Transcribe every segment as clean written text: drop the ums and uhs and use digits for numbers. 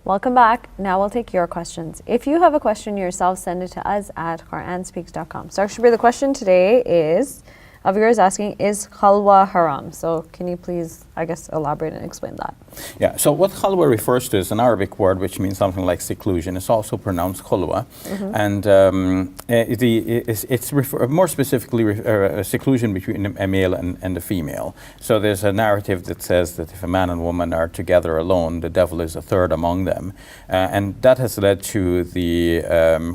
Welcome back. Now we'll take your questions. If you have a question yourself, send it to us at QuranSpeaks.com. So Shabir, the question today is, of yours asking, is khalwa haram? So can you please, I guess, elaborate and explain that? Yeah, so what khalwa refers to is an Arabic word which means something like seclusion. It's also pronounced khulwa. And it's more specifically seclusion between a male and a female. So there's a narrative that says that if a man and woman are together alone, the devil is a third among them. And that has led to the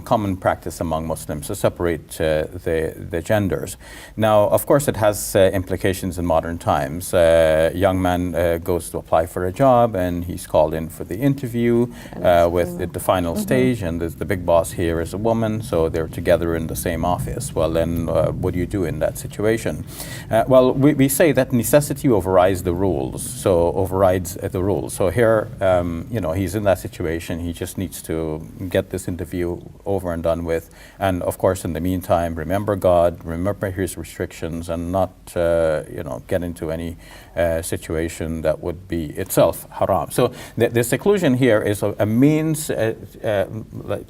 common practice among Muslims to separate the genders. Now, of course, it has implications in modern times. A young man goes to apply for a job, and he's called in for the interview with the final stage, and the big boss here is a woman, so they're together in the same office. Well, then what do you do in that situation? Well, we say that necessity overrides the rules, So here, he's in that situation. He just needs to get this interview over and done with. And of course, in the meantime, remember God, remember his restrictions, and not get into any situation that would be itself haram. So the seclusion here is a means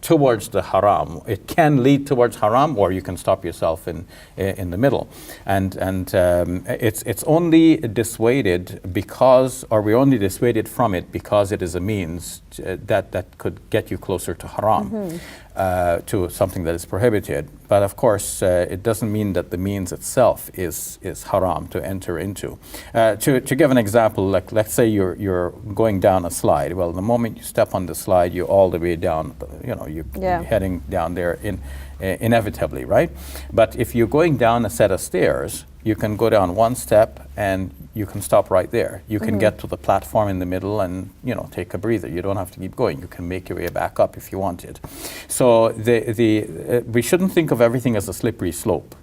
towards the haram. It can lead towards haram, or you can stop yourself in the middle. And it's only dissuaded because, or we're only dissuaded from it because it is a means that could get you closer to haram. To something that is prohibited. But of course, it doesn't mean that the means itself is haram to enter into. To give an example, like let's say you're going down a slide. Well, the moment you step on the slide, you're all the way down, you're heading down there inevitably, right? But if you're going down a set of stairs, you can go down one step and you can stop right there. You can get to the platform in the middle and take a breather. You don't have to keep going. You can make your way back up if you wanted. So we shouldn't think of everything as a slippery slope.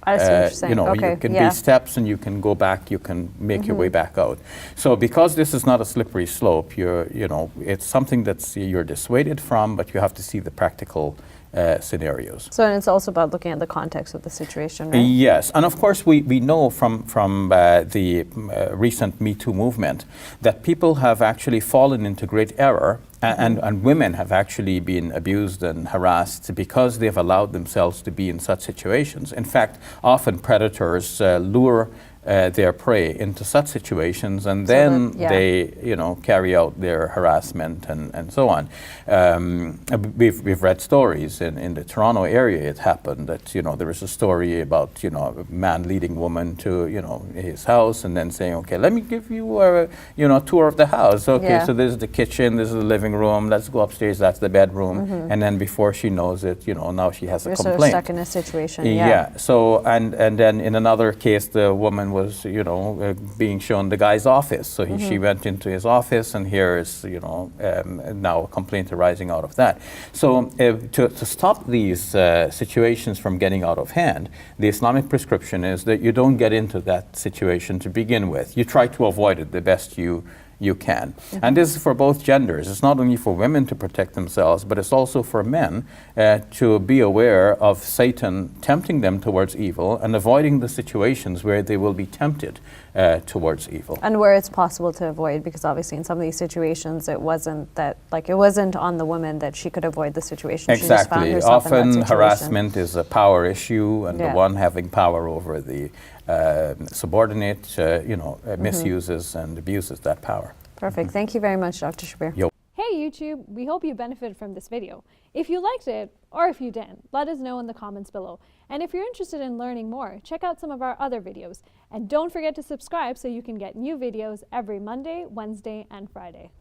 I see what you're saying. Okay. You can be steps, and you can go back. You can make your way back out. So because this is not a slippery slope, it's something that's you're dissuaded from, but you have to see the practical scenarios. So and it's also about looking at the context of the situation, right? Yes, and of course we know from the recent Me Too movement that people have actually fallen into great error, and women have actually been abused and harassed because they've allowed themselves to be in such situations. In fact, often predators lure their prey into such situations, and then they carry out their harassment and so on. We've read stories in the Toronto area. It happened that there was a story about a man leading woman to his house and then saying, okay, let me give you a tour of the house. Okay, so this is the kitchen, this is the living room, let's go upstairs, that's the bedroom. And then before she knows it, now she has a complaint. Sort of stuck in a situation. So and then in another case, the woman was being shown the guy's office. So she went into his office, and here is now a complaint arising out of that. So to stop these situations from getting out of hand, the Islamic prescription is that you don't get into that situation to begin with. You try to avoid it the best you can. And this is for both genders. It's not only for women to protect themselves, but it's also for men to be aware of Satan tempting them towards evil and avoiding the situations where they will be tempted towards evil. And where it's possible to avoid, because obviously in some of these situations it wasn't on the woman that she could avoid the situation. Exactly. She just found herself in that Often situation. harassment is a power issue, and the one having power over the subordinate, misuses and abuses that power. Perfect. Thank you very much, Dr. Shabir. Hey YouTube, we hope you benefited from this video. If you liked it, or if you didn't, let us know in the comments below. And if you're interested in learning more, check out some of our other videos. And don't forget to subscribe so you can get new videos every Monday, Wednesday, and Friday.